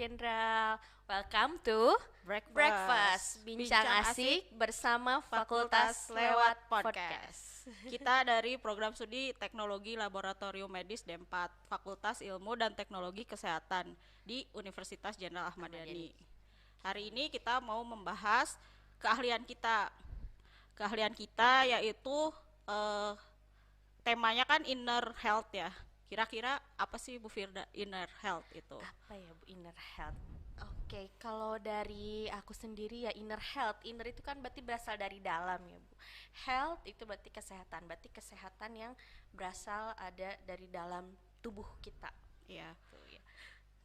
Kendra. Welcome to Breakfast, bincang asik bersama Fakultas lewat podcast. Kita dari program studi Teknologi Laboratorium Medis D4, Fakultas Ilmu dan Teknologi Kesehatan di Universitas Jenderal Ahmad Yani. Hari ini kita mau membahas keahlian kita. Keahlian kita yaitu temanya kan inner health ya. Kira-kira apa sih Bu Firda inner health itu? Apa ya Bu inner health? Oke, kalau dari aku sendiri ya inner health. Inner itu kan berarti berasal dari dalam ya Bu. Health itu berarti kesehatan. Berarti kesehatan yang berasal ada dari dalam tubuh kita. Ya. Tuh, ya.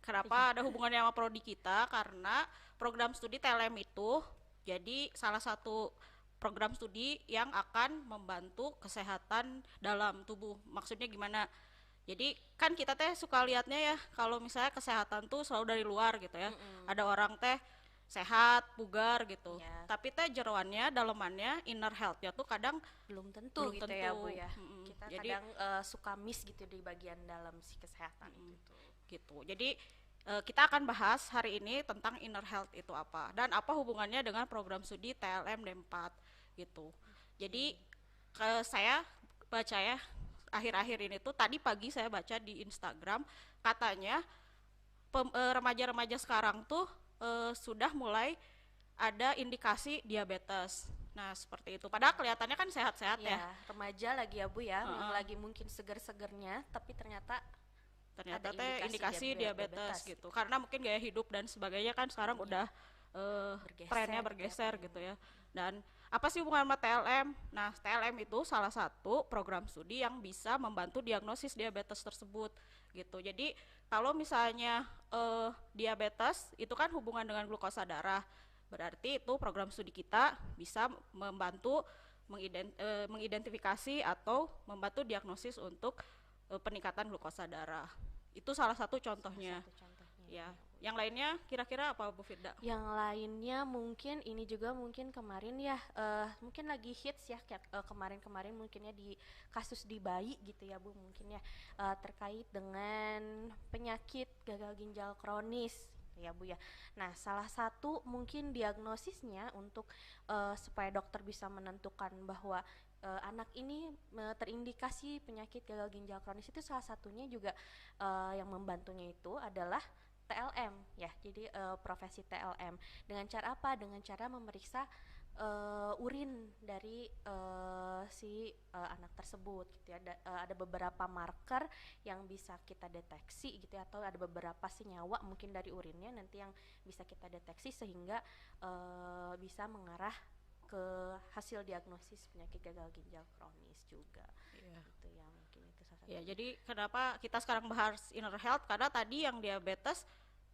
Kenapa ada hubungannya sama prodi kita? Karena program studi TLM itu jadi salah satu program studi yang akan membantu kesehatan dalam tubuh. Maksudnya gimana? Jadi kan kita teh suka lihatnya ya kalau misalnya kesehatan tuh selalu dari luar gitu ya. Ada orang teh sehat, bugar gitu. Ya. Tapi teh jeroannya, dalemannya, inner health-nya tuh kadang belum tentu belum gitu tentu. ya Bu ya. Kita Jadi kadang suka miss gitu di bagian dalam si kesehatan itu. gitu. Jadi kita akan bahas hari ini tentang inner health itu apa dan apa hubungannya dengan program studi TLM D4 gitu. Jadi saya baca ya akhir-akhir ini tuh tadi pagi saya baca di Instagram katanya remaja-remaja sekarang tuh sudah mulai ada indikasi diabetes. Nah seperti itu. Padahal kelihatannya kan sehat-sehat ya. Remaja lagi ya Bu ya, yang lagi mungkin seger-segernya, tapi ternyata teh indikasi diabetes gitu. Karena mungkin gaya hidup dan sebagainya kan sekarang udah trennya bergeser gitu ya. Dan apa sih hubungan sama TLM? Nah, TLM itu salah satu program studi yang bisa membantu diagnosis diabetes tersebut gitu. Jadi kalau misalnya diabetes itu kan hubungan dengan glukosa darah, berarti itu program studi kita bisa membantu mengidentifikasi atau membantu diagnosis untuk peningkatan glukosa darah. Itu salah satu contohnya. Ya. Yang lainnya kira-kira apa Bu Firda? Yang lainnya mungkin ini juga mungkin kemarin ya mungkin lagi hits ya kemarin-kemarin mungkinnya di kasus di bayi gitu ya Bu mungkin ya terkait dengan penyakit gagal ginjal kronis ya Bu ya. Nah, salah satu mungkin diagnosisnya untuk supaya dokter bisa menentukan bahwa anak ini terindikasi penyakit gagal ginjal kronis itu salah satunya juga yang membantunya itu adalah TLM ya. Jadi profesi TLM dengan cara apa? Dengan cara memeriksa urin dari si anak tersebut gitu ya. Ada beberapa marker yang bisa kita deteksi gitu ya, atau ada beberapa senyawa mungkin dari urinnya nanti yang bisa kita deteksi sehingga bisa mengarah ke hasil diagnosis penyakit gagal ginjal kronis juga. Gitu ya, mungkin itu salah satu. Ya, jadi kenapa kita sekarang bahas inner health? Karena tadi yang diabetes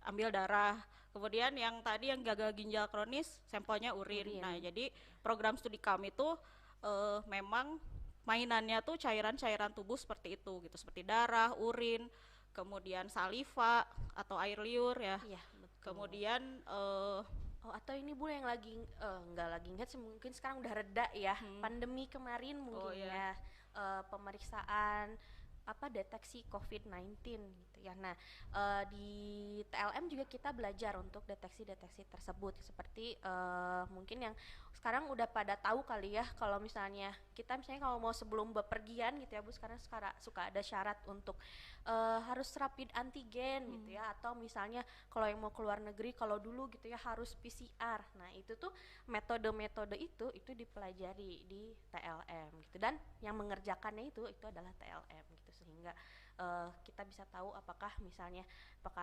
ambil darah, kemudian yang tadi yang gagal ginjal kronis sampelnya urin. Nah, jadi program studi kami tuh memang mainannya tuh cairan-cairan tubuh seperti itu gitu, seperti darah, urin, kemudian saliva atau air liur ya. Iya, betul. Kemudian atau ini Bu yang lagi nggak lagi ingat sih, mungkin sekarang udah reda ya. Pandemi kemarin mungkin ya pemeriksaan deteksi COVID-19 gitu ya. Nah, di TLM juga kita belajar untuk deteksi-deteksi tersebut seperti mungkin yang sekarang udah pada tahu kali ya kalau misalnya kita kalau mau sebelum bepergian gitu ya Bu, sekarang suka ada syarat untuk harus rapid antigen gitu ya, atau misalnya kalau yang mau keluar negeri kalau dulu gitu ya harus PCR. Nah, itu tuh metode-metode itu dipelajari di TLM gitu, dan yang mengerjakannya itu adalah TLM gitu, sehingga kita bisa tahu apakah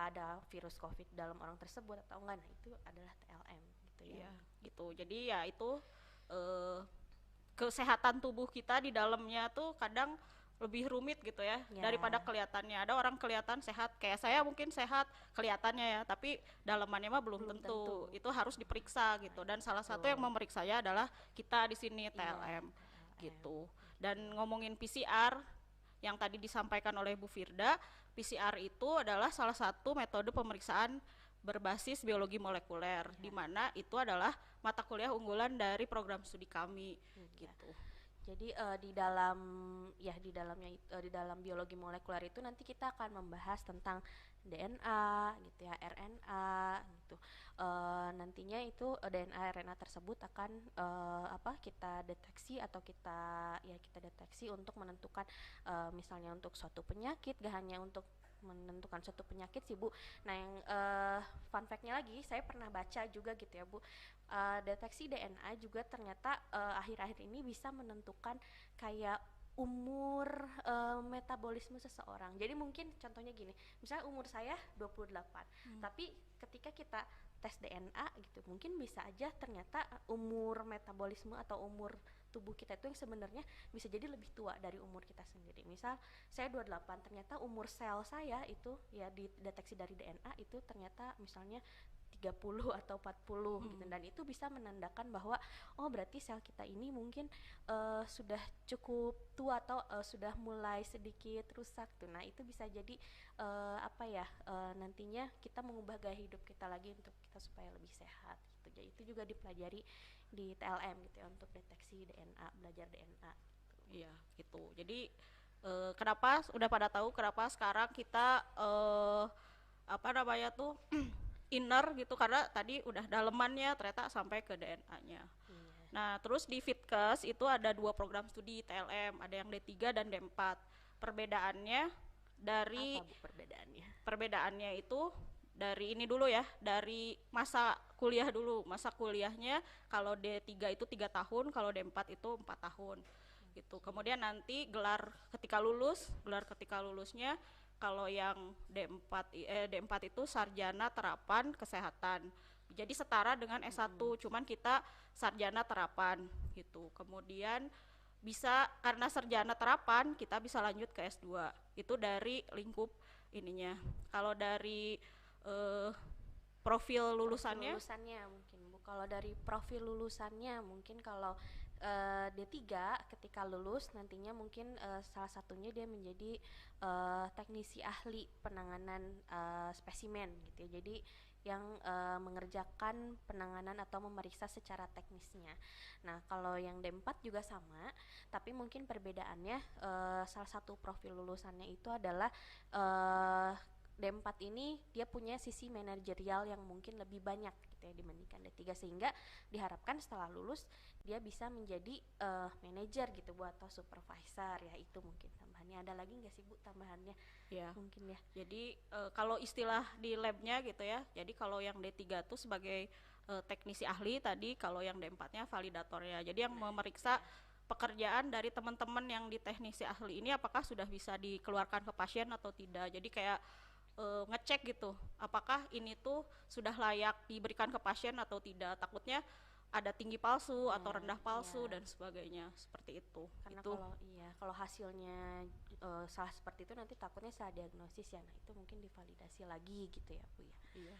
ada virus COVID dalam orang tersebut atau enggak. Nah, itu adalah TLM gitu ya. Gitu. Jadi ya itu kesehatan tubuh kita di dalamnya tuh kadang lebih rumit gitu ya daripada kelihatannya. Ada orang kelihatan sehat, kayak saya mungkin sehat kelihatannya ya, tapi dalamannya mah belum tentu. Itu harus diperiksa gitu. Dan salah satu yang memeriksanya adalah kita di sini TLM gitu. Dan ngomongin PCR yang tadi disampaikan oleh Bu Firda, PCR itu adalah salah satu metode pemeriksaan berbasis biologi molekuler, di mana itu adalah mata kuliah unggulan dari program studi kami gitu. Jadi di dalam biologi molekuler itu nanti kita akan membahas tentang DNA gitu ya, RNA gitu. Nantinya itu DNA RNA tersebut akan kita deteksi atau kita deteksi untuk menentukan misalnya untuk suatu penyakit, gak hanya untuk menentukan suatu penyakit sih Bu. Nah yang fun fact-nya lagi, saya pernah baca juga gitu ya Bu, deteksi DNA juga ternyata akhir-akhir ini bisa menentukan kayak umur metabolisme seseorang. Jadi mungkin contohnya gini, misalnya umur saya 28, tapi ketika kita tes DNA gitu, mungkin bisa aja ternyata umur metabolisme atau umur tubuh kita itu yang sebenarnya bisa jadi lebih tua dari umur kita sendiri. Misal saya 28, ternyata umur sel saya itu ya dideteksi dari DNA itu ternyata misalnya 30 atau 40 gitu, dan itu bisa menandakan bahwa oh berarti sel kita ini mungkin sudah cukup tua atau sudah mulai sedikit rusak tuh. Nah itu bisa jadi nantinya kita mengubah gaya hidup kita lagi untuk kita supaya lebih sehat gitu. Jadi itu juga dipelajari di TLM gitu ya, untuk deteksi DNA, belajar DNA gitu. Iya gitu. Jadi kenapa udah pada tahu kenapa sekarang kita inner gitu, karena tadi udah dalemannya ternyata sampai ke DNA-nya. Nah, terus di Fitkes itu ada 2 program studi TLM, ada yang D3 dan D4. Perbedaannya dari apa Bu perbedaannya? Perbedaannya itu dari ini dulu ya, dari masa kuliah dulu. Masa kuliahnya kalau D3 itu 3 tahun, kalau D4 itu 4 tahun. Gitu. Kemudian nanti gelar ketika lulusnya kalau yang D4 itu sarjana terapan kesehatan. Jadi setara dengan S1, cuman kita sarjana terapan gitu. Kemudian bisa karena sarjana terapan kita bisa lanjut ke S2. Itu dari lingkup ininya. Kalau dari profil lulusannya mungkin Bu. Kalau dari profil lulusannya mungkin kalau D3 ketika lulus nantinya mungkin salah satunya dia menjadi teknisi ahli penanganan spesimen gitu ya. Jadi yang mengerjakan penanganan atau memeriksa secara teknisnya. Nah, kalau yang D4 juga sama, tapi mungkin perbedaannya salah satu profil lulusannya itu adalah D4 ini dia punya sisi manajerial yang mungkin lebih banyak gitu ya dibandingkan D3, sehingga diharapkan setelah lulus dia bisa menjadi manajer gitu Bu, atau supervisor ya. Itu mungkin tambahannya. Ada lagi nggak sih Bu tambahannya? Ya. Mungkin ya. Jadi kalau istilah di labnya gitu ya, jadi kalau yang D3 tuh sebagai teknisi ahli tadi, kalau yang D4-nya validatornya. Jadi yang memeriksa pekerjaan dari teman-teman yang di teknisi ahli ini apakah sudah bisa dikeluarkan ke pasien atau tidak. Jadi kayak ngecek gitu, apakah ini tuh sudah layak diberikan ke pasien atau tidak. Takutnya ada tinggi palsu atau rendah palsu dan sebagainya, seperti itu. Karena itu. kalau hasilnya salah seperti itu nanti takutnya salah diagnosis ya. Nah itu mungkin divalidasi lagi gitu ya Bu ya. Iya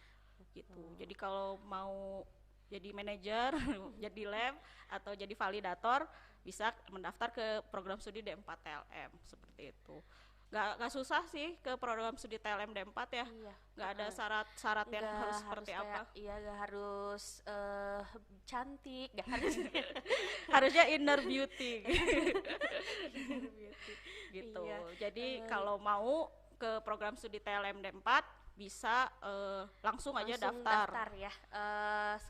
gitu. Jadi kalau mau jadi manajer, jadi lab atau jadi validator bisa mendaftar ke program studi D4 TLM seperti itu. Gak susah sih ke program studi TLM D4 ya. Iya. Gak ada syarat-syarat yang harus seperti apa. Iya, gak harus cantik, gak harus harusnya inner beauty. Gitu. Iya. Jadi kalau mau ke program studi TLM D4 bisa langsung aja daftar ya.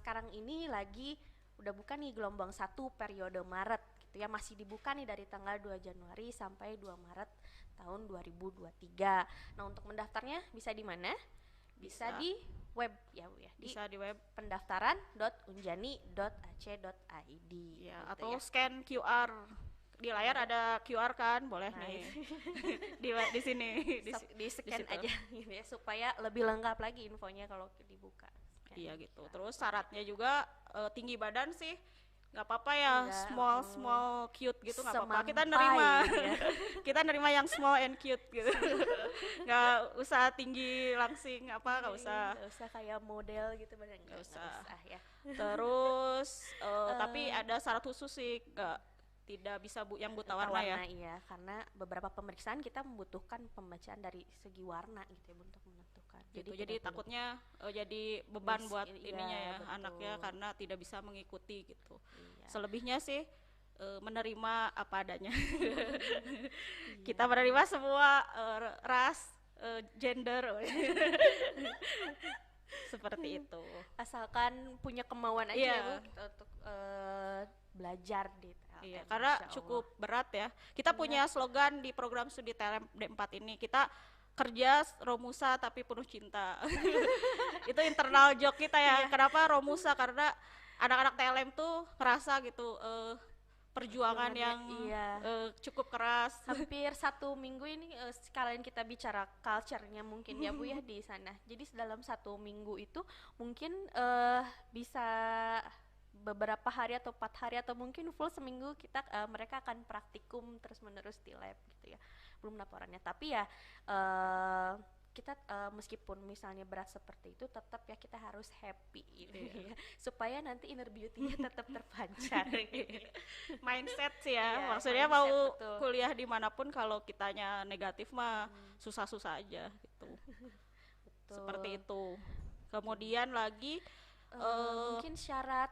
Sekarang ini lagi udah buka nih gelombang 1 periode Maret gitu ya, masih dibuka nih dari tanggal 2 Januari sampai 2 Maret tahun 2023. Nah, untuk mendaftarnya bisa di mana? Bisa di web ya Bu ya. Bisa di web pendaftaran.unjani.ac.id ya, gitu atau ya. scan QR. Di layar ada QR kan, boleh nih. di sini di scan aja gitu ya, supaya lebih lengkap lagi infonya kalau dibuka. Iya gitu. Terus syaratnya juga tinggi badan sih nggak apa-apa ya, small cute gitu nggak apa-apa, kita nerima gitu ya. kita nerima yang small and cute gitu. Nggak usah tinggi langsing nggak usah kayak model gitu, bener nggak usah ya. Terus tapi ada syarat khusus sih, tidak bisa yang buta warna ya. Iya, karena beberapa pemeriksaan kita membutuhkan pembacaan dari segi warna gitu ya untuk menentukan. Jadi takutnya jadi beban buat ininya ya, betul. Anaknya karena tidak bisa mengikuti gitu. Iya. Selebihnya sih menerima apa adanya. Kita menerima semua ras, gender. Seperti itu. Asalkan punya kemauan aja ya Bu kita untuk belajar di TLM. Iya, karena cukup berat ya. Kita punya slogan di program studi TLM D4 ini, kita kerja Romusa tapi penuh cinta. Itu internal joke kita ya. Kenapa Romusa? Karena anak-anak TLM tuh ngerasa gitu perjuangan yang cukup keras. Hampir 1 minggu ini sekalian kita bicara culture-nya mungkin ya Bu ya di sana. Jadi dalam 1 minggu itu mungkin bisa beberapa hari atau 4 hari atau mungkin full seminggu kita mereka akan praktikum terus menerus di lab gitu ya. Belum laporannya, tapi ya kita meskipun misalnya berat seperti itu tetap ya kita harus happy gitu ya supaya nanti inner beauty-nya tetap terpancar gitu. Mindset sih ya, maksudnya mindset, mau betul. Kuliah dimanapun kalau kitanya negatif mah susah-susah aja gitu. Betul. Seperti itu. Kemudian lagi mungkin syarat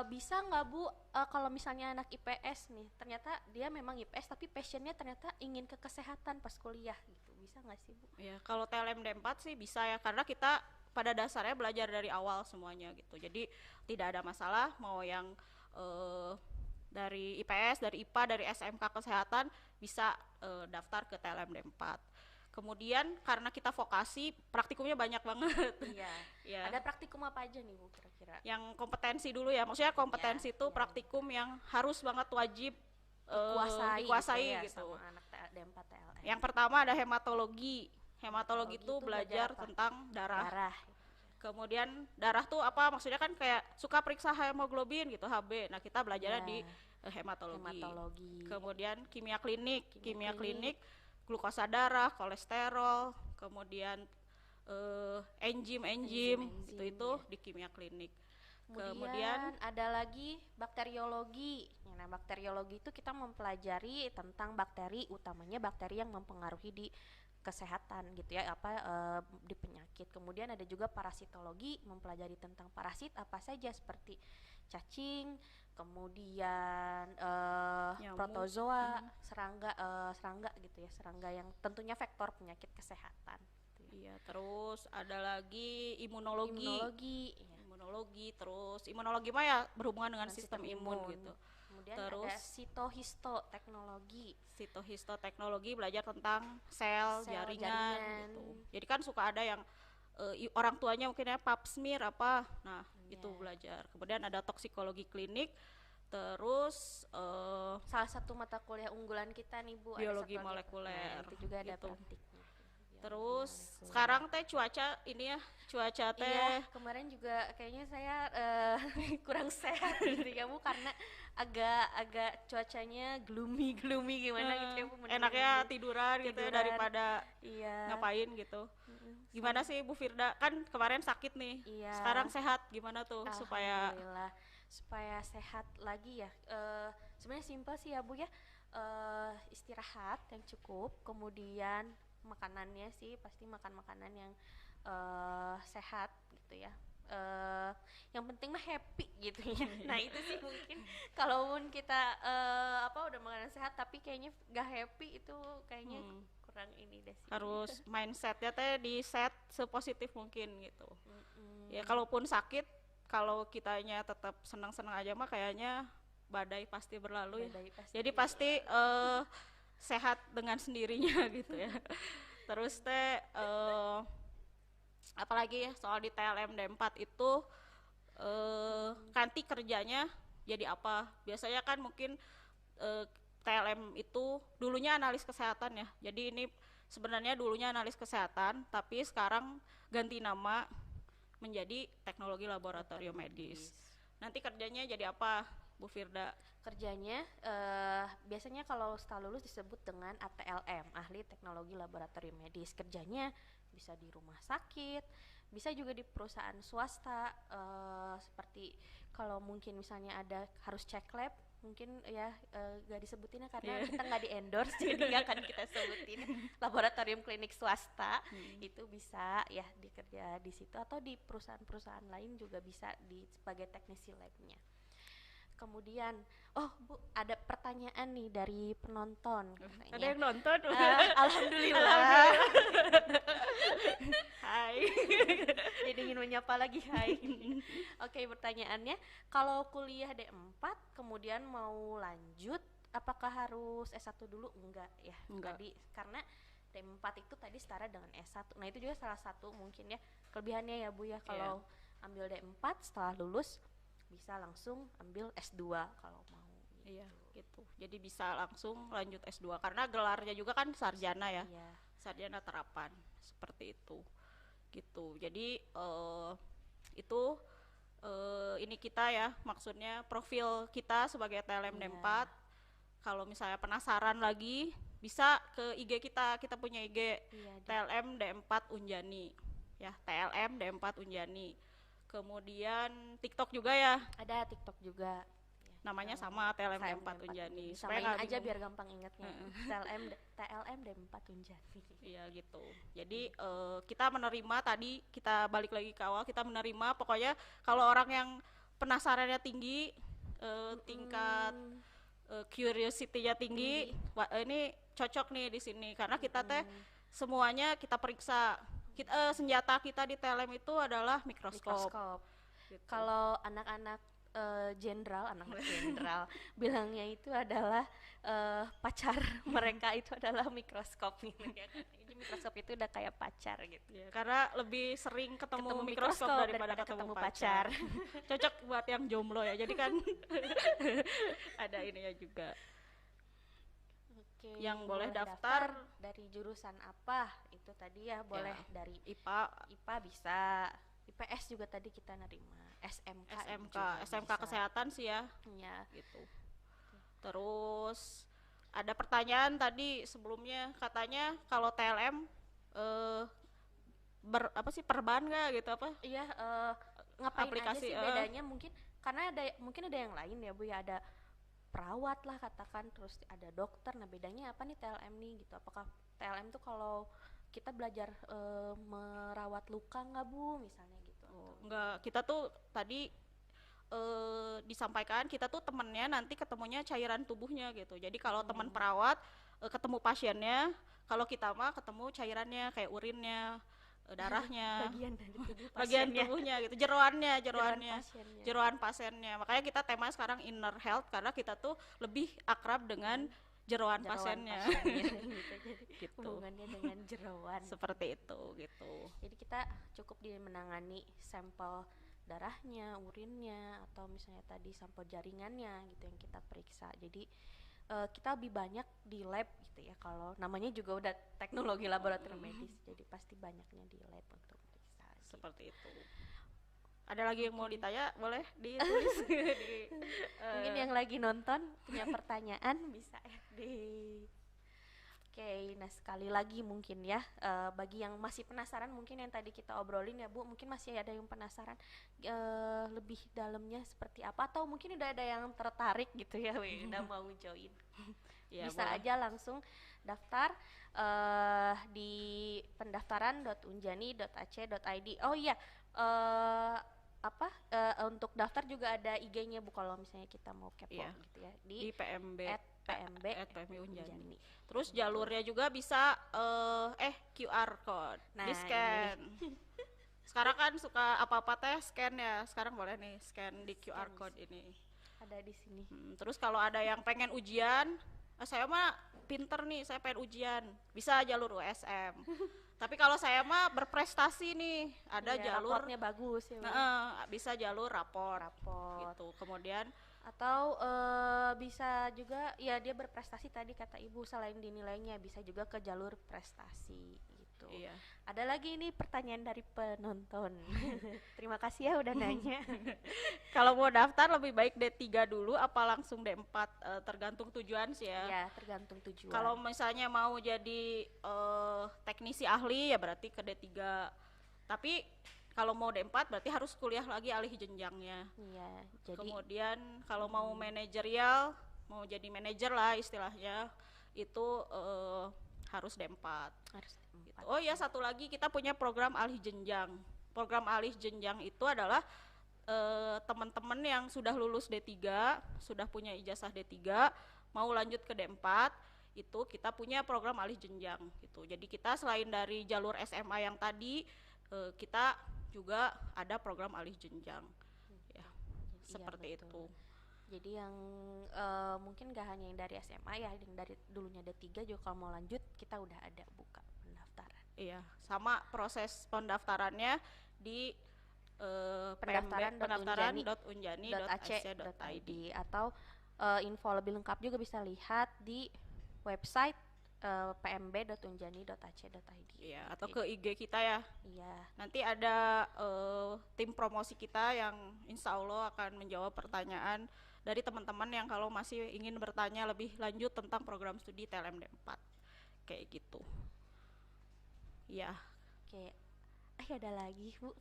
bisa nggak Bu kalau misalnya anak IPS nih ternyata dia memang IPS tapi passionnya ternyata ingin ke kesehatan pas kuliah gitu, bisa nggak sih Bu? Ya kalau TLM D4 sih bisa ya, karena kita pada dasarnya belajar dari awal semuanya gitu, jadi tidak ada masalah mau yang dari IPS, dari IPA, dari SMK kesehatan bisa daftar ke TLM D4. Kemudian karena kita vokasi, praktikumnya banyak banget. Iya. Ya. Ada praktikum apa aja nih Bu kira-kira? Yang kompetensi dulu ya, maksudnya kompetensi itu praktikum yang harus banget wajib dikuasai gitu. Sama anak D4 TLM. Yang pertama ada hematologi. Hematologi itu belajar tentang darah. Kemudian darah tuh apa? Maksudnya kan kayak suka periksa hemoglobin gitu, HB. Nah kita belajarnya di hematologi. Kemudian kimia klinik. Kimia klinik glukosa darah, kolesterol, kemudian enzim itu di kimia klinik. Kemudian ada lagi bakteriologi. Nah, bakteriologi itu kita mempelajari tentang bakteri, utamanya bakteri yang mempengaruhi di kesehatan gitu ya, di penyakit. Kemudian ada juga parasitologi, mempelajari tentang parasit apa saja seperti cacing, kemudian protozoa, serangga gitu ya, serangga yang tentunya vektor penyakit kesehatan. Iya, terus ada lagi imunologi, terus imunologi mah ya berhubungan dengan sistem imun gitu. Kemudian terus ada sitohistoteknologi belajar tentang sel jaringan gitu. Jadi kan suka ada yang orang tuanya mungkin ya pap smear apa, nah itu belajar. Kemudian ada toksikologi klinik, terus salah satu mata kuliah unggulan kita nih Bu, biologi molekuler. Itu juga ada praktiknya. Terus sekarang teh cuaca ini ya, cuaca teh. Iya, kemarin juga kayaknya saya kurang sehat gitu ya Bu, karena agak cuacanya gloomy gimana gitu ya Bu. Enaknya tiduran gitu ya daripada ngapain gitu. Gimana sih Bu Firda? Kan kemarin sakit nih. Iya. Sekarang sehat gimana tuh supaya sehat lagi ya. Sebenarnya simpel sih ya Bu ya. Istirahat yang cukup, kemudian makanannya sih pasti makan makanan yang sehat gitu ya. Yang penting mah happy gitu ya. Nah itu sih mungkin kalaupun kita udah makanan sehat tapi kayaknya gak happy, itu kayaknya kurang ini deh sih. Harus mindsetnya teh di set sepositif mungkin gitu. Ya kalaupun sakit, kalau kitanya tetap senang-senang aja mah kayaknya badai pasti berlalu ya. Jadi pasti sehat dengan sendirinya gitu ya. Terus teh apalagi ya soal di TLM D4 itu nanti kerjanya jadi apa? Biasanya kan mungkin TLM itu dulunya analis kesehatan ya. Jadi ini sebenarnya dulunya analis kesehatan, tapi sekarang ganti nama menjadi teknologi laboratorium medis. Nanti kerjanya jadi apa, Bu Firda? Kerjanya biasanya kalau setelah lulus disebut dengan ATLM, ahli teknologi laboratorium medis. Kerjanya bisa di rumah sakit, bisa juga di perusahaan swasta, seperti kalau mungkin misalnya ada harus cek lab, mungkin ya gak disebutinnya karena kita nggak di endorse jadi nggak akan kita sebutin. Laboratorium klinik swasta itu bisa ya dikerja di situ, atau di perusahaan-perusahaan lain juga bisa sebagai teknisi labnya. Kemudian, oh Bu, ada pertanyaan nih dari penonton katanya. Ada yang nonton? Alhamdulillah. Hai. Jadi ingin menyapa lagi, hai. Oke, pertanyaannya, kalau kuliah D4 kemudian mau lanjut, apakah harus S1 dulu? Enggak ya. Enggak. Tadi karena D4 itu tadi setara dengan S1. Nah, itu juga salah satu mungkin ya kelebihannya ya Bu ya, kalau ambil D4 setelah lulus bisa langsung ambil S2 kalau mau. Iya, gitu. Jadi bisa langsung lanjut S2 karena gelarnya juga kan sarjana ya. Iya. Sarjana terapan seperti itu. Gitu. Jadi itu ini kita ya, maksudnya profil kita sebagai TLM D4. Kalau misalnya penasaran lagi bisa ke IG kita punya IG TLM D4 Unjani. Ya, TLM D4 Unjani. Kemudian TikTok juga ya. Ada TikTok juga. Namanya sama TLM D4 Unjani. Samain aja biar gampang ingatnya. TLM D4 Unjani. Iya gitu. Jadi kita menerima, tadi kita balik lagi ke awal, kita menerima pokoknya kalau orang yang penasarannya tinggi, tingkat curiosity-nya tinggi, ini cocok nih di sini karena kita teh semuanya kita periksa. Senjata kita di TLM itu adalah mikroskop. Gitu. Kalau anak-anak jenderal bilangnya itu adalah pacar mereka itu adalah mikroskop gitu ya. Jadi mikroskop itu udah kayak pacar gitu ya, karena lebih sering ketemu mikroskop daripada ketemu pacar. Cocok buat yang jomblo ya, jadi kan ada ininya juga. Oke, yang boleh daftar dari jurusan apa itu tadi ya, boleh dari IPA bisa, IPS juga tadi kita nerima, SMK kesehatan sih ya. Iya. Gitu. Terus ada pertanyaan tadi sebelumnya katanya kalau TLM perban nggak gitu apa? Iya, ngapain aplikasi aja sih bedanya mungkin karena mungkin ada yang lain ya Bu ya, ada perawat lah katakan, terus ada dokter. Nah bedanya apa nih TLM nih gitu, apakah TLM tuh kalau kita belajar merawat luka nggak Bu misalnya gitu? Enggak, kita tuh tadi disampaikan kita tuh temennya nanti ketemunya cairan tubuhnya gitu. Jadi kalau teman perawat ketemu pasiennya, kalau kita mah ketemu cairannya kayak urinnya, darahnya, bagian tubuhnya gitu, jeroan pasiennya. Makanya kita tema sekarang inner health karena kita tuh lebih akrab dengan jeroan pasiennya. Gitu. Hubungannya dengan jeroan. Seperti itu gitu. Jadi kita cukup menangani sampel darahnya, urinnya, atau misalnya tadi sampel jaringannya gitu yang kita periksa. Jadi kita lebih banyak di lab gitu ya, kalau namanya juga udah teknologi laboratorium medis, jadi pasti banyaknya di lab untuk periksa. Seperti itu. Ada lagi yang mau ditanya, boleh ditulis. Mungkin yang lagi nonton punya pertanyaan bisa ya di. Oke, nah sekali lagi mungkin ya, bagi yang masih penasaran mungkin yang tadi kita obrolin ya Bu, mungkin masih ada yang penasaran lebih dalamnya seperti apa, atau mungkin udah ada yang tertarik gitu ya, udah mau join. Ya, bisa boleh aja langsung daftar di pendaftaran.unjani.ac.id. Oh iya, untuk daftar juga ada IG-nya Bu kalau misalnya kita mau kepo gitu ya, di PMB Unjani. Terus jalurnya juga bisa QR code, di scan. Sekarang kan suka apa-apa teh scan ya, sekarang boleh nih scan di QR code ini. Ada di sini. Terus kalau ada yang pengen ujian, saya mah pinter nih, saya pengen ujian, bisa jalur USM. Tapi kalau saya mah berprestasi nih, ada jalur raportnya bagus ya. Bisa jalur rapor gitu. Kemudian atau bisa juga ya dia berprestasi tadi kata Ibu, selain dinilainya bisa juga ke jalur prestasi gitu. Iya. Ada lagi ini pertanyaan dari penonton. Terima kasih ya udah nanya. Kalau mau daftar lebih baik D3 dulu apa langsung D4, tergantung tujuan sih ya. Iya, tergantung tujuan. Kalau misalnya mau jadi teknisi ahli ya berarti ke D3. Tapi kalau mau D4 berarti harus kuliah lagi alih jenjangnya. Iya, jadi kemudian kalau mau manajerial, mau jadi manajer lah istilahnya, itu harus D4. Harus D4. Oh ya, satu lagi kita punya program alih jenjang. Program alih jenjang itu adalah teman-teman yang sudah lulus D3, sudah punya ijazah D3, mau lanjut ke D4, itu kita punya program alih jenjang gitu. Jadi kita selain dari jalur SMA yang tadi, kita juga ada program alih jenjang. Ya, seperti itu. Jadi yang mungkin gak hanya yang dari SMA ya, yang dari dulunya D3 juga kalau mau lanjut kita udah ada buka pendaftaran. Iya, sama proses pendaftarannya di pendaftaran.unjani.ac.id atau info lebih lengkap juga bisa lihat di website pmb.unjani.ac.id. Iya, atau ke IG kita ya. Iya. Nanti ada tim promosi kita yang insya Allah akan menjawab pertanyaan dari teman-teman yang kalau masih ingin bertanya lebih lanjut tentang program studi TLM D4. Kayak gitu. Iya. Oke. Ada lagi Bu.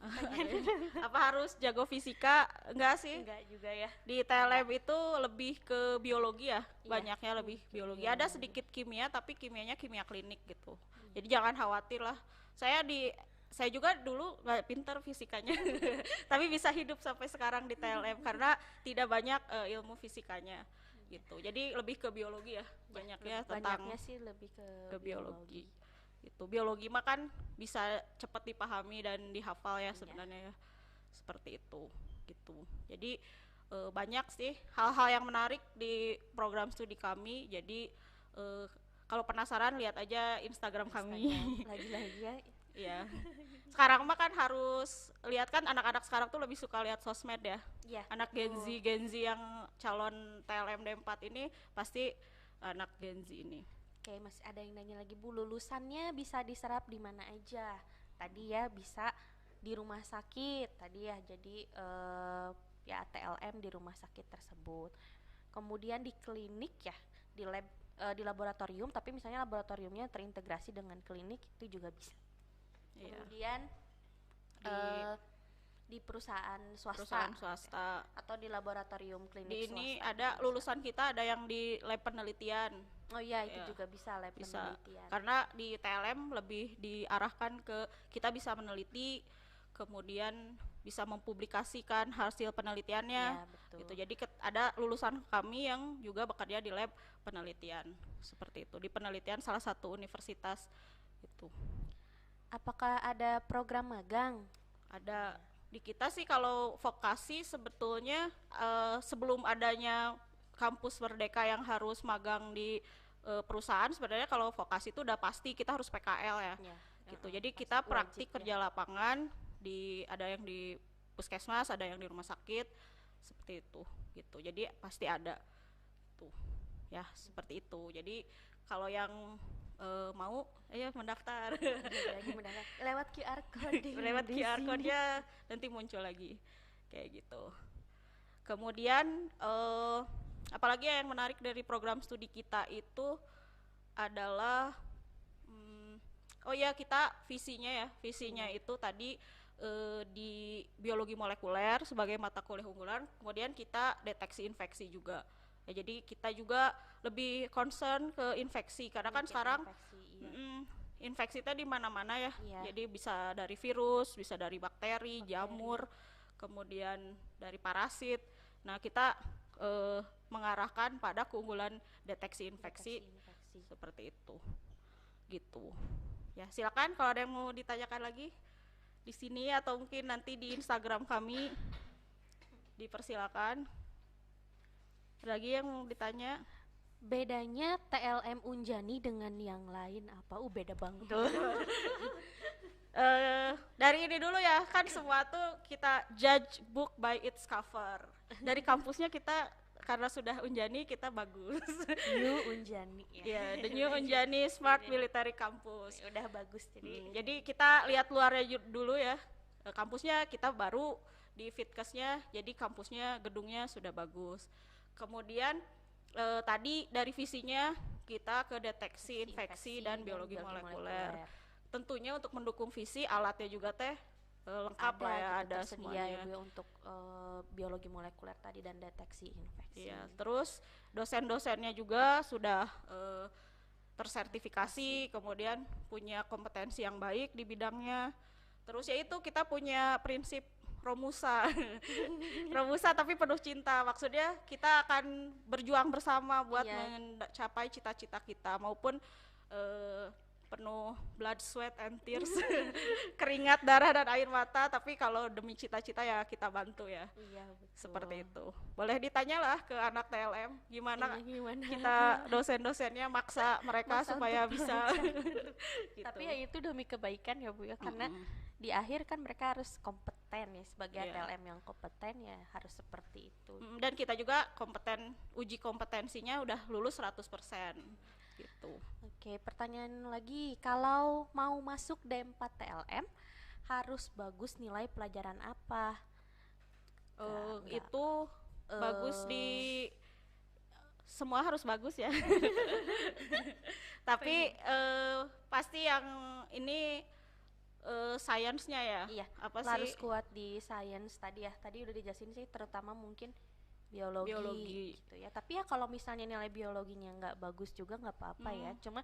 Apa harus jago fisika? Enggak sih. Enggak juga ya. Di TLM itu lebih ke biologi ya, banyaknya lebih biologi. Ada sedikit kimia tapi kimianya kimia klinik gitu. Jadi jangan khawatir lah. Saya juga dulu nggak pintar fisikanya, tapi bisa hidup sampai sekarang di TLM karena tidak banyak ilmu fisikanya gitu. Jadi lebih ke biologi ya, banyaknya sih lebih ke biologi. Itu biologi mah kan bisa cepat dipahami dan dihafal ya sebenarnya ya, seperti itu gitu. Jadi banyak sih hal-hal yang menarik di program studi kami. Jadi kalau penasaran lihat aja Instagram kami. Lagi-lagi ya. Iya. Sekarang mah kan harus lihat kan anak-anak sekarang tuh lebih suka lihat sosmed ya. Iya. Anak Gen Z yang calon TLM D4 ini pasti anak Gen Z ini. Oke, masih ada yang nanya lagi Bu, lulusannya bisa diserap di mana aja? Tadi ya bisa di rumah sakit tadi ya, jadi ya TLM di rumah sakit tersebut. Kemudian di klinik ya, di lab, di laboratorium, tapi misalnya laboratoriumnya terintegrasi dengan klinik itu juga bisa. Kemudian di perusahaan swasta atau di laboratorium klinik di ini swasta ada lulusan kita ada yang di lab penelitian. Oh iya, itu juga bisa lab penelitian. Karena di TLM lebih diarahkan ke kita bisa meneliti, kemudian bisa mempublikasikan hasil penelitiannya. Ya, gitu. Jadi ada lulusan kami yang juga bekerja di lab penelitian seperti itu. Di penelitian salah satu universitas itu. Apakah ada program magang? Ada. Di kita sih kalau vokasi sebetulnya sebelum adanya kampus Merdeka yang harus magang di perusahaan, sebenarnya kalau vokasi itu udah pasti kita harus PKL ya. Gitu. Jadi kita praktik kerja lapangan ada yang di puskesmas, ada yang di rumah sakit seperti itu gitu. Jadi pasti ada tuh. Ya, seperti itu. Jadi kalau yang mau mendaftar lewat QR code lewat QR code-nya nanti muncul lagi kayak gitu. Kemudian apalagi yang menarik dari program studi kita itu adalah kita visinya itu tadi di biologi molekuler sebagai mata kuliah unggulan, kemudian kita deteksi infeksi juga. Ya, jadi kita juga lebih concern ke infeksi karena kan sekarang infeksi itu di mana-mana ya. Jadi bisa dari virus, bisa dari bakteri, jamur, kemudian dari parasit. Nah, kita mengarahkan pada keunggulan deteksi infeksi. Seperti itu. Gitu. Ya, silakan kalau ada yang mau ditanyakan lagi di sini atau mungkin nanti di Instagram kami dipersilakan. Lagi yang mau ditanya? Bedanya TLM Unjani dengan yang lain apa? Beda banget. Dari ini dulu ya, kan semua tuh kita judge book by its cover. Dari kampusnya kita karena sudah Unjani kita bagus. New Unjani ya. The New Unjani Smart Military Campus. Udah bagus jadi kita lihat luarnya dulu ya. Kampusnya kita baru di Fitkesnya, jadi kampusnya gedungnya sudah bagus. Kemudian tadi dari visinya kita ke deteksi infeksi dan biologi molekuler. Tentunya untuk mendukung visi alatnya juga lengkap lah ya, ada semuanya ya, untuk biologi molekuler tadi dan deteksi infeksi. Iya, terus dosen-dosennya juga sudah tersertifikasi, kemudian punya kompetensi yang baik di bidangnya. Terus yaitu kita punya prinsip Promusa. Promusa tapi penuh cinta. Maksudnya kita akan berjuang bersama buat mencapai cita-cita kita, maupun penuh blood, sweat, and tears, keringat, darah, dan air mata. Tapi kalau demi cita-cita ya kita bantu ya. Iya, betul. Seperti itu. Boleh ditanyalah ke anak TLM gimana kita dosen-dosennya maksa mereka supaya bisa. Gitu. Tapi ya itu demi kebaikan ya Bu ya, karena di akhir kan mereka harus kompeten ya, sebagai TLM yang kompeten ya harus seperti itu. Dan kita juga kompeten, uji kompetensinya udah lulus 100%. Gitu. Oke, pertanyaan lagi, kalau mau masuk D4 TLM harus bagus nilai pelajaran apa? Itu bagus di semua, harus bagus ya. Tapi pasti yang ini sainsnya ya. Iya, apa harus sih? kuat di sains tadi ya. Tadi udah dijelasin sih, terutama mungkin biologi gitu ya. Tapi ya kalau misalnya nilai biologinya nggak bagus juga nggak apa-apa ya. Cuma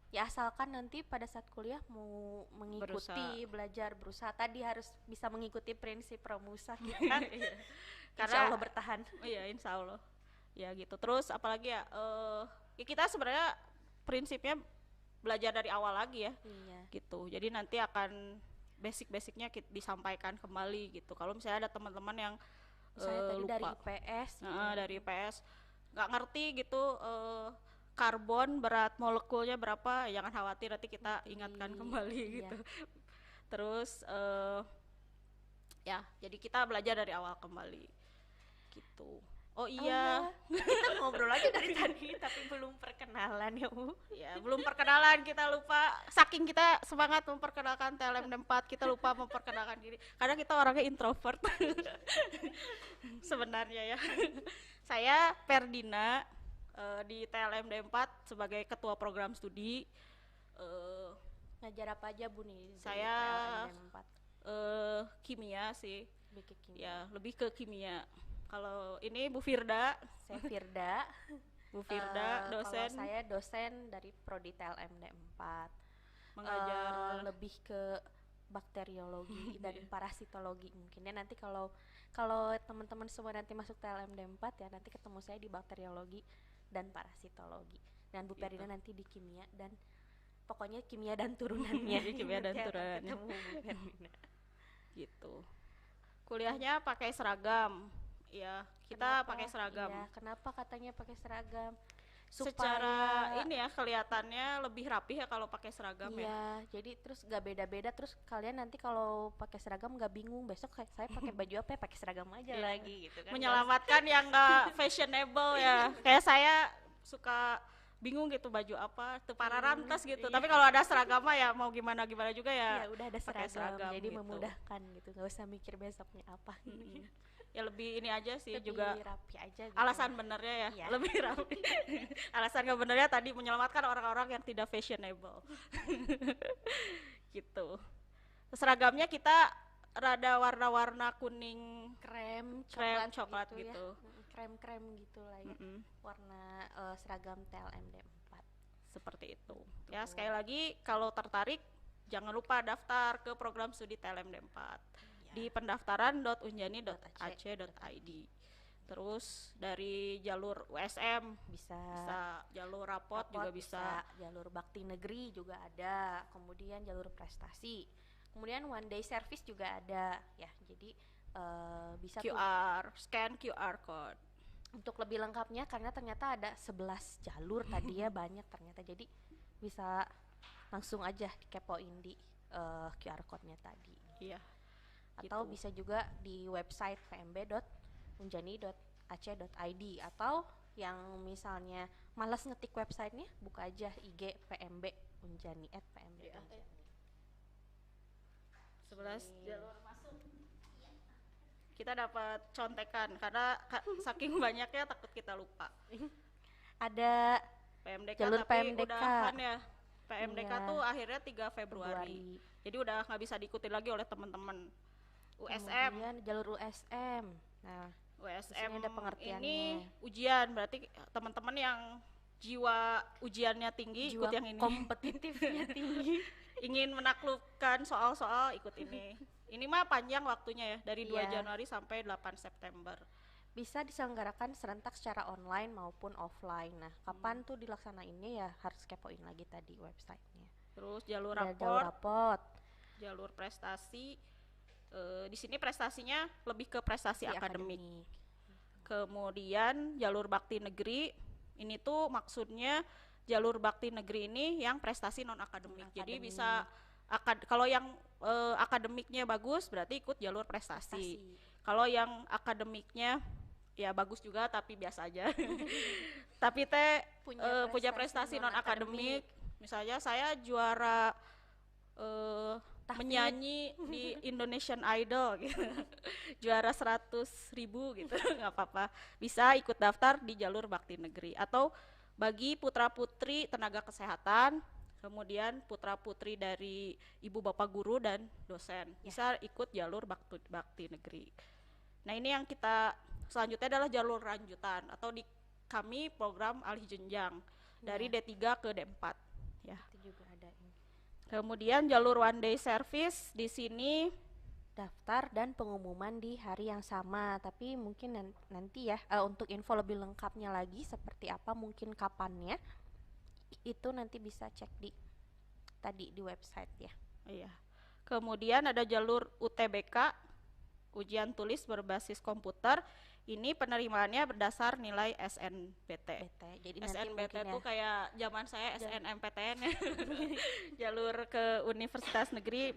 ya asalkan nanti pada saat kuliah mau mengikuti berusaha tadi harus bisa mengikuti prinsip Promusa gitu kan. Insya Allah bertahan. Iya, insya Allah. Ya gitu. Terus apalagi ya, ya kita sebenarnya prinsipnya belajar dari awal lagi ya. Gitu. Jadi nanti akan basic-basicnya disampaikan kembali gitu. Kalau misalnya ada teman-teman yang misalnya tadi lupa dari IPS dari IPS nggak ngerti gitu, karbon berat molekulnya berapa, jangan khawatir, nanti kita ingatkan kembali gitu. Terus ya jadi kita belajar dari awal kembali gitu. Oh iya, kita ngobrol aja dari tadi tapi belum perkenalan ya Bu. Ya belum perkenalan, kita lupa, saking kita semangat memperkenalkan TLM D4 kita lupa memperkenalkan diri karena kita orangnya introvert. Sebenarnya ya. Saya Ferdina, di TLM D4 sebagai ketua program studi. Ngajar apa aja Bu nih? Saya kimia sih. Ya lebih ke kimia. Kalau ini Bu Firda. Saya Firda. Bu Firda, dosen. Kalau saya dosen dari Prodi TLM D4. Mengajar lebih ke bakteriologi dan parasitologi mungkin ya. Nanti kalau teman-teman semua nanti masuk TLM D4 ya nanti ketemu saya di bakteriologi dan parasitologi. Dan Bu Ferdina nanti di kimia dan pokoknya kimia dan turunannya. Kimia dan turunannya. Gitu. Kuliahnya pakai seragam. Ya, kita pakai seragam. Iya, kenapa katanya pakai seragam? Secara ini ya kelihatannya lebih rapi ya kalau pakai seragam ya. Iya, jadi terus gak beda-beda, terus kalian nanti kalau pakai seragam gak bingung besok saya pakai baju apa ya, pakai seragam aja lagi gitu kan. Menyelamatkan yang gak fashionable ya. Kayak saya suka bingung gitu baju apa, tuh pararantes gitu. Tapi kalau ada seragam ya mau gimana juga ya. Ya udah ada seragam jadi gitu. Memudahkan gitu, nggak usah mikir besoknya apa. Ya lebih ini aja sih, lebih juga rapi aja gitu. Alasan benernya ya, lebih rapi. Alasan gak benernya tadi menyelamatkan orang-orang yang tidak fashionable. Gitu. Seragamnya kita rada warna-warna kuning krem coklat gitu. Ya. Krem gitu lah ya. Warna seragam TLM D4 seperti itu. Ya sekali lagi kalau tertarik jangan lupa daftar ke program studi TLM D4 di pendaftaran.unjani.ac.id. Terus dari jalur USM bisa jalur rapot juga bisa, jalur bakti negeri juga ada, kemudian jalur prestasi, kemudian one day service juga ada ya. Jadi bisa scan QR code untuk lebih lengkapnya, karena ternyata ada 11 jalur tadi ya, banyak ternyata. Jadi bisa langsung aja kepoin di QR code-nya tadi. Iya. Atau bisa juga di website pmb.unjani.ac.id, atau yang misalnya malas ngetik websitenya, buka aja IG PMB Unjani @pmb. 11 jalur masuk. Kita dapat contekan karena saking banyaknya takut kita lupa. Ada PMDK jalur tapi PMDK. Udahan ya. PMDK tuh akhirnya 3 Februari. Jadi udah nggak bisa diikuti lagi oleh teman-teman. USM. Kemudian jalur USM. Nah, USM ada pengertiannya. ini ujian, berarti teman-teman yang jiwa ujiannya tinggi, Jiwa ikut yang ini. kompetitifnya tinggi. Ingin menaklukkan soal-soal, ikut ini. Ini mah panjang waktunya ya, dari 2 Iya. Januari sampai 8 September. Bisa diselenggarakan serentak secara online maupun offline. Nah, kapan tuh dilaksanainnya ya harus kepoin lagi tadi websitenya. Terus jalur Ada jalur raport, rapot jalur prestasi. Di sini prestasinya lebih ke prestasi di akademik. Kemudian jalur bakti negeri, ini tuh maksudnya jalur bakti negeri ini yang prestasi non akademik. Jadi bisa kalau yang akademiknya bagus berarti ikut jalur prestasi. Kalau yang akademiknya ya bagus juga tapi biasa aja. Tapi punya prestasi non akademik. Misalnya saya juara menyanyi di Indonesian Idol gitu. Juara 100.000 gitu. Nggak apa-apa, bisa ikut daftar di jalur bakti negeri. Atau bagi putra putri tenaga kesehatan, kemudian putra putri dari ibu bapak guru dan dosen bisa ikut jalur bakti negeri. Nah, ini yang kita selanjutnya adalah jalur lanjutan atau di kami program alih jenjang dari D3 ke D4 ya. Itu juga ada ini. Kemudian jalur one day service, di sini Daftar dan pengumuman di hari yang sama, tapi mungkin nanti ya untuk info lebih lengkapnya lagi seperti apa mungkin kapannya itu nanti bisa cek di website ya. iya. Kemudian ada jalur UTBK, ujian tulis berbasis komputer. Ini penerimaannya berdasar nilai SNBT. Jadi SNBT nanti tuh kayak zaman saya SNMPTN ya. Jalur ke universitas negeri,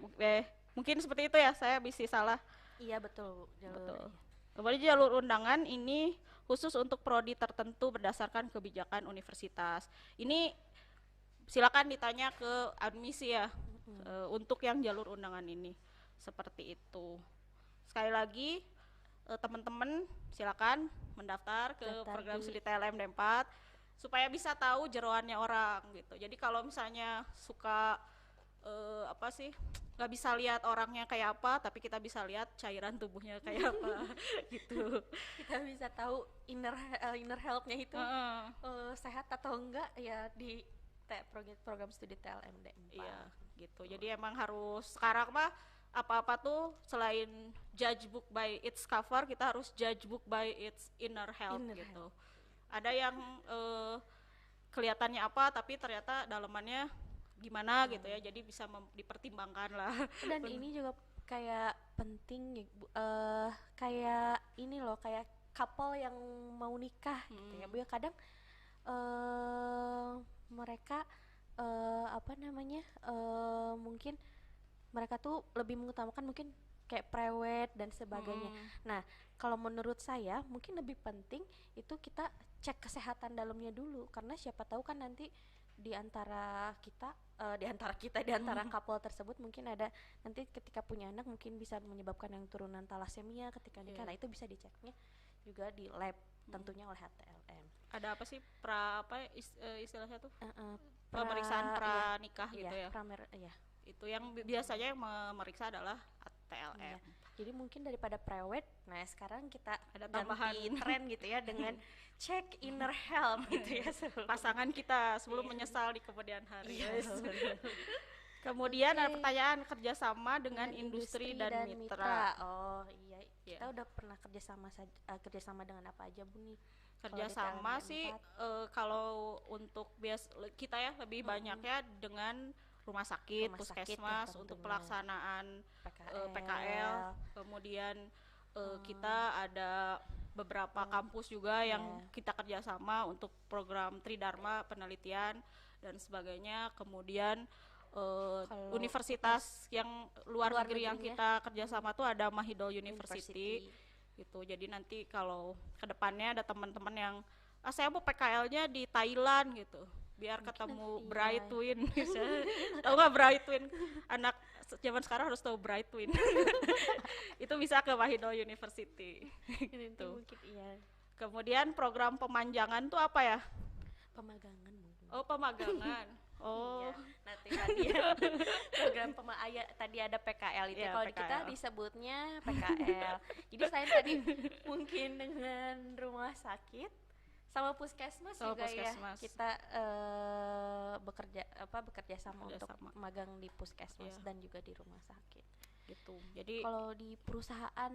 mungkin seperti itu ya, saya bisa salah. Iya betul. Betul. Kemudian jalur undangan ini khusus untuk prodi tertentu berdasarkan kebijakan universitas. Ini silakan ditanya ke admisi ya, untuk yang jalur undangan ini. Seperti itu. Sekali lagi, teman-teman silakan mendaftar ke program studi TLM D4 supaya bisa tahu jeroannya orang gitu. Jadi kalau misalnya suka nggak bisa lihat orangnya kayak apa, tapi kita bisa lihat cairan tubuhnya kayak apa gitu. Kita bisa tahu inner health-nya itu sehat atau enggak ya di program studi TLM D4. Iya, gitu. Jadi emang harus sekarang mah apa-apa tuh selain judge book by its cover, kita harus judge book by its inner health gitu. Ada yang kelihatannya apa tapi ternyata dalamannya gimana gitu ya, jadi bisa dipertimbangkan lah. Dan ini juga kayak penting kayak ini loh, kayak couple yang mau nikah gitu ya Bu ya, kadang mereka mungkin mereka tuh lebih mengutamakan mungkin kayak prewed dan sebagainya. Nah, kalau menurut saya mungkin lebih penting itu kita cek kesehatan dalamnya dulu, karena siapa tahu kan nanti di antara couple tersebut mungkin ada nanti ketika punya anak mungkin bisa menyebabkan yang turunan talasemia ketika nikah. Nah, itu bisa diceknya juga di lab tentunya oleh HTLM. Ada apa sih istilahnya tuh? Pemeriksaan pranikah gitu ya. Itu yang biasanya yang memeriksa adalah TLM. Iya. Jadi mungkin daripada prewed, nah sekarang kita ada tambahan tren gitu ya dengan cek inner health gitu ya. Pasangan kita sebelum menyesal di kemudian hari. Yes. Kemudian ada pertanyaan kerjasama dengan industri dan mitra. Oh iya, kita udah pernah kerjasama dengan apa aja Bu nih? Kerjasama sih kalau untuk kita ya lebih banyaknya dengan rumah sakit, puskesmas ya, untuk pelaksanaan PKL. Kemudian kita ada beberapa kampus juga yang kita kerjasama untuk program Tridharma penelitian dan sebagainya. Kemudian universitas yang luar negeri yang kita kerjasama tuh ada Mahidol University gitu. Jadi nanti kalau kedepannya ada teman-teman yang saya mau PKL-nya di Thailand gitu, biar mungkin ketemu Bright Twin. Tahu nggak Bright Twin? Anak zaman sekarang harus tahu Bright Twin. Itu bisa ke Mahidol University. Gitu. Kemudian program pemanjangan tuh apa ya? Pemagangan. Oh, pemagangan. Oh, iya. Nanti program tadi ada PKL itu, kalau kita disebutnya PKL. Jadi selain tadi mungkin dengan rumah sakit, sama puskesmas Sama juga puskesmas. ya kita bekerja sama untuk magang di puskesmas dan juga di rumah sakit gitu. Jadi kalau di perusahaan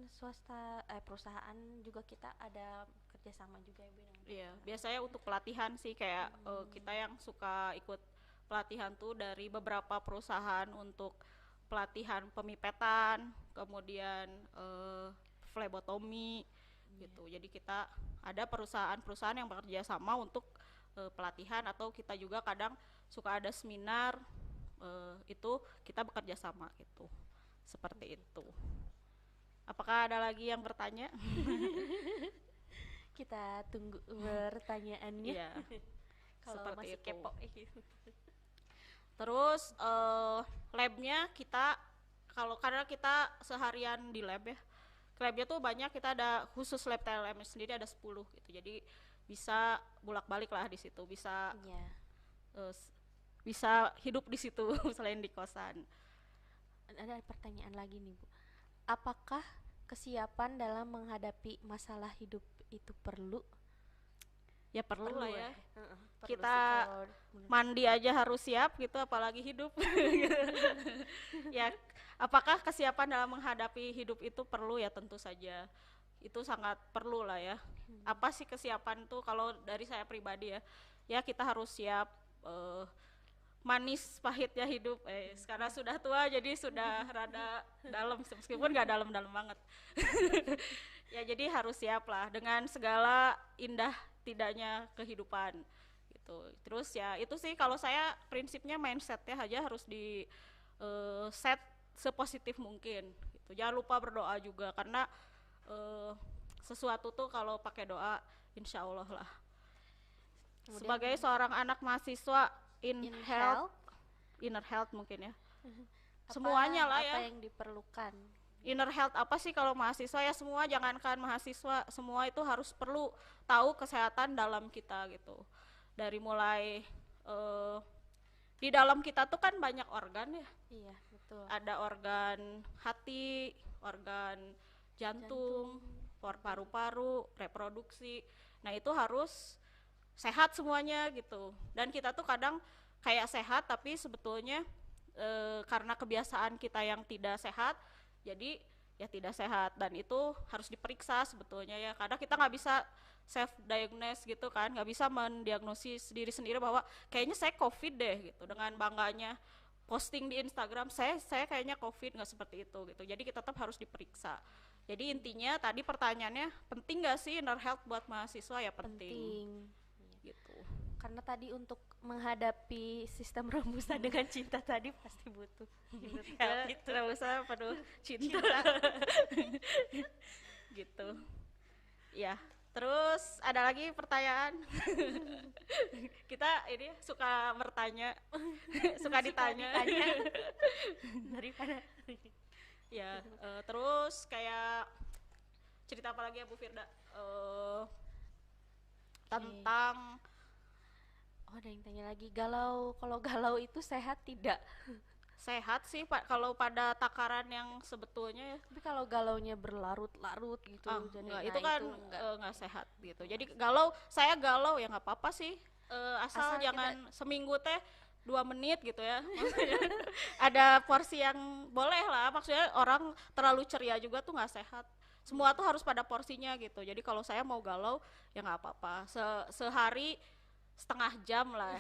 swasta perusahaan juga kita ada kerjasama juga ya Bu dengan iya, biasanya untuk pelatihan sih kayak kita yang suka ikut pelatihan tuh dari beberapa perusahaan untuk pelatihan pemipetan, kemudian flebotomi gitu. Jadi kita ada perusahaan-perusahaan yang bekerja sama untuk pelatihan, atau kita juga kadang suka ada seminar itu kita bekerja sama gitu. Seperti itu. Apakah ada lagi yang bertanya? Kita tunggu pertanyaannya. Iya. Kalau masih itu. kepo. Terus labnya kita karena kita seharian di lab ya. Labnya tuh banyak, kita ada khusus lab TLM sendiri ada 10 gitu. Jadi bisa bolak-balik lah di situ, bisa bisa hidup di situ selain di kosan. Ada pertanyaan lagi nih Bu. Apakah kesiapan dalam menghadapi masalah hidup itu perlu? Ya perlu lah ya. Perlu kita mandi aja harus siap gitu, apalagi hidup. Ya, apakah kesiapan dalam menghadapi hidup itu perlu? Ya tentu saja. Itu sangat perlu lah ya. Apa sih kesiapan tuh? Kalau dari saya pribadi ya, ya kita harus siap manis pahitnya hidup. Sekarang sudah tua jadi sudah rada dalam, meskipun nggak dalam-dalam banget. Ya jadi harus siap lah dengan segala indah tidaknya kehidupan gitu. Terus ya itu sih kalau saya prinsipnya mindsetnya aja harus di set sepositif mungkin gitu. Jangan lupa berdoa juga, karena sesuatu tuh kalau pakai doa insya Allah lah. Kemudian, sebagai seorang anak mahasiswa inner health mungkin ya. Semuanya lah ya. Apa yang diperlukan? Inner health apa sih kalau mahasiswa ya? Semua, jangankan mahasiswa, semua itu harus perlu tahu kesehatan dalam kita gitu. Dari mulai di dalam kita tuh kan banyak organ ya. Iya, betul. Ada organ hati, organ jantung, paru-paru, reproduksi. Nah, itu harus sehat semuanya gitu. Dan kita tuh kadang kayak sehat tapi sebetulnya karena kebiasaan kita yang tidak sehat, jadi ya tidak sehat, dan itu harus diperiksa sebetulnya ya, karena kita nggak bisa self diagnose gitu kan, nggak bisa mendiagnosis diri sendiri bahwa kayaknya saya COVID deh gitu, dengan bangganya posting di Instagram saya kayaknya COVID, nggak seperti itu gitu. Jadi kita tetap harus diperiksa. Jadi intinya tadi pertanyaannya, penting nggak sih inner health buat mahasiswa? Ya penting. Gitu. Karena tadi untuk menghadapi sistem Romusa dengan cinta tadi pasti butuh itu Romusa penuh cinta. Gitu ya. Terus ada lagi pertanyaan? Kita ini suka bertanya, suka ditanya. Daripada ya. Terus kayak cerita apa lagi ya Bu Firda? Tentang ada yang tanya lagi, kalau galau itu sehat tidak? Sehat sih Pak kalau pada takaran yang sebetulnya ya. Tapi kalau galaunya berlarut-larut gitu, jadi itu kan nggak sehat gitu. Jadi saya galau ya nggak apa-apa sih, asal jangan seminggu teh 2 menit gitu ya. Maksudnya ada porsi yang boleh lah, maksudnya orang terlalu ceria juga tuh nggak sehat. Semua tuh harus pada porsinya gitu. Jadi kalau saya mau galau ya nggak apa-apa, sehari setengah jam lah.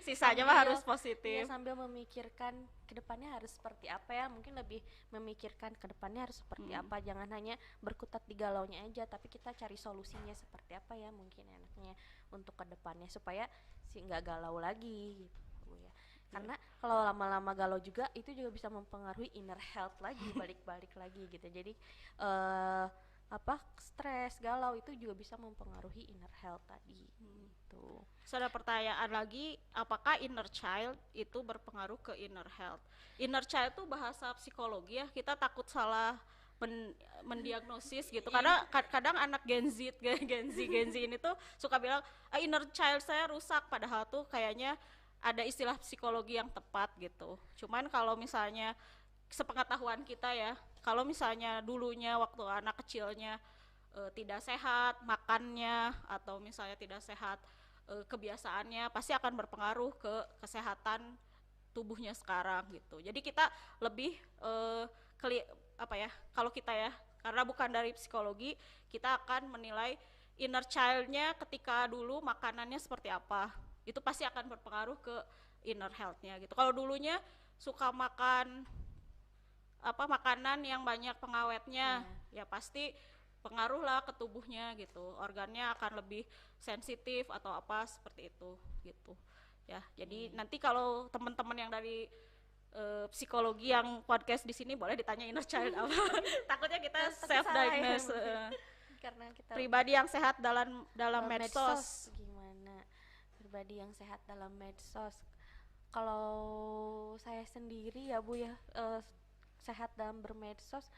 Sisanya mah harus positif. Ya, sambil memikirkan kedepannya harus seperti apa ya, mungkin lebih memikirkan kedepannya harus seperti apa, jangan hanya berkutat di galaunya aja, tapi kita cari solusinya seperti apa ya mungkin enaknya untuk kedepannya supaya nggak galau lagi gitu ya. Karena kalau lama-lama galau juga itu juga bisa mempengaruhi inner health lagi, balik-balik lagi gitu. Jadi stres, galau itu juga bisa mempengaruhi inner health tadi. Gitu. So, ada pertanyaan lagi, apakah inner child itu berpengaruh ke inner health? Inner child itu bahasa psikologi ya, kita takut salah mendiagnosis gitu, karena kadang anak Gen Z ini tuh suka bilang inner child saya rusak, padahal tuh kayaknya ada istilah psikologi yang tepat gitu. Cuman kalau misalnya sepengetahuan kita ya, kalau misalnya dulunya waktu anak kecilnya tidak sehat makannya atau misalnya tidak sehat kebiasaannya, pasti akan berpengaruh ke kesehatan tubuhnya sekarang gitu. Jadi kita lebih apa ya, kalau kita ya, karena bukan dari psikologi, kita akan menilai inner child-nya ketika dulu makanannya seperti apa. Itu pasti akan berpengaruh ke inner health-nya gitu. Kalau dulunya suka makan apa makanan yang banyak pengawetnya, ya pasti pengaruh lah ke tubuhnya gitu, organnya akan lebih sensitif atau apa seperti itu gitu ya. Jadi nanti kalau teman-teman yang dari psikologi yang podcast di sini boleh ditanya inner child apa. Takutnya kita self diagnose karena kita pribadi yang sehat dalam medsos. Gimana pribadi yang sehat dalam medsos? Kalau saya sendiri ya Bu ya, sehat dalam bermedsos,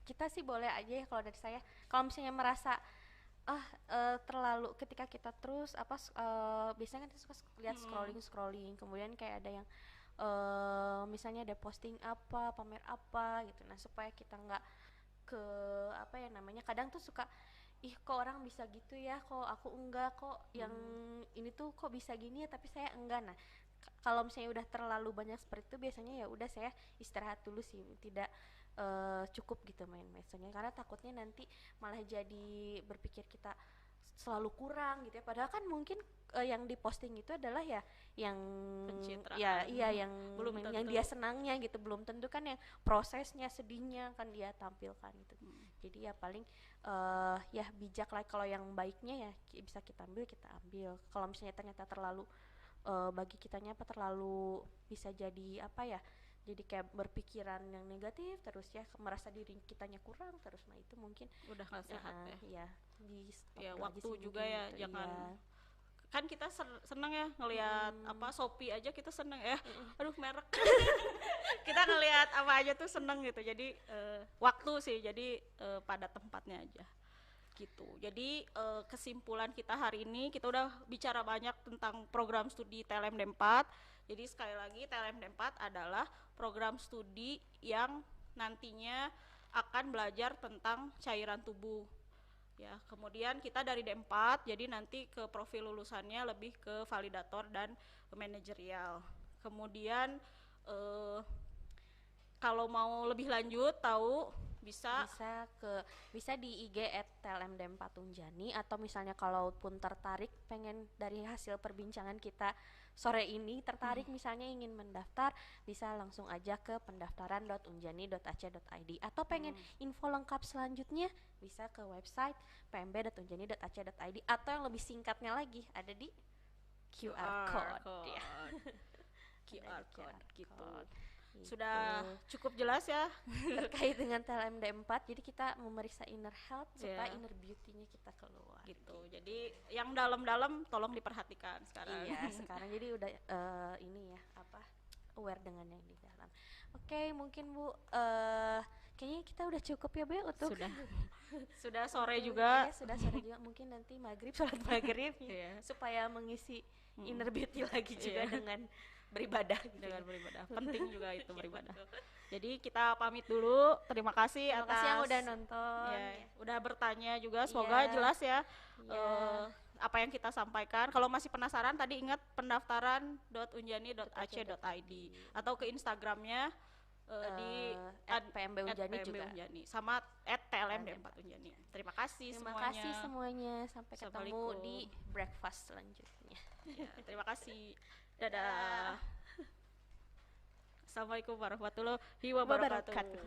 kita sih boleh aja ya kalau dari saya. Kalau misalnya merasa terlalu, ketika kita terus biasanya kan kita suka lihat scrolling, kemudian kayak ada yang misalnya ada posting apa, pamer apa gitu. Nah supaya kita nggak ke apa ya namanya, kadang tuh suka kok orang bisa gitu ya, kok aku enggak, kok yang ini tuh kok bisa gini ya tapi saya enggak. Nah kalau misalnya udah terlalu banyak seperti itu, biasanya ya udah saya istirahat dulu sih, tidak cukup gitu main medsosnya, karena takutnya nanti malah jadi berpikir kita selalu kurang gitu ya, padahal kan mungkin yang diposting itu adalah ya yang pencitraan, ya iya yang belum yang dia senangnya gitu, belum tentu kan yang prosesnya sedihnya kan dia tampilkan gitu. Jadi ya paling ya bijak lah, kalau yang baiknya ya bisa kita ambil, kalau misalnya ternyata terlalu bagi kitanya terlalu bisa jadi apa ya, jadi kayak berpikiran yang negatif terus ya, merasa diri kitanya kurang terus, nah itu mungkin udah nggak sehat ya di ya waktu juga ya gitu, jangan iya. Kan kita seneng ya ngelihat apa Shopee aja kita seneng ya, aduh merek kita ngelihat apa aja tuh seneng gitu. Jadi waktu sih, jadi pada tempatnya aja gitu. Jadi kesimpulan kita hari ini, kita udah bicara banyak tentang program studi TLMD 4. Jadi sekali lagi TLMD 4 adalah program studi yang nantinya akan belajar tentang cairan tubuh ya. Kemudian kita dari D4, jadi nanti ke profil lulusannya lebih ke validator dan manajerial. Kemudian kalau mau lebih lanjut tahu bisa di IG @tlmd4unjani, atau misalnya kalaupun tertarik pengen dari hasil perbincangan kita sore ini tertarik misalnya ingin mendaftar, bisa langsung aja ke pendaftaran.unjani.ac.id, atau pengen info lengkap selanjutnya bisa ke website pmb.unjani.ac.id, atau yang lebih singkatnya lagi ada di QR code ya. QR code gitu. Sudah cukup jelas ya terkait dengan TLMD 4. Jadi kita memeriksa inner health supaya inner beauty-nya kita keluar gitu. Jadi yang dalam-dalam tolong diperhatikan sekarang. Iya, sekarang jadi udah ini ya apa, aware dengan yang di dalam. Oke, mungkin Bu kayaknya kita udah cukup ya Bu untuk sudah sore juga. Ya, sudah sore juga, mungkin nanti maghrib, sholat maghrib supaya mengisi inner beauty lagi juga dengan beribadah gitu. Dengan beribadah penting juga itu beribadah. Jadi kita pamit dulu, terima kasih atas yang udah nonton udah bertanya juga, semoga jelas ya apa yang kita sampaikan. Kalau masih penasaran, tadi ingat pendaftaran.unjani.ac.id atau ke Instagramnya di @pmb_unjani juga, sama @tlmd4unjani. Terima kasih semuanya. Sampai ketemu di breakfast selanjutnya. Terima kasih. Dadah. Assalamualaikum warahmatullahi wabarakatuh.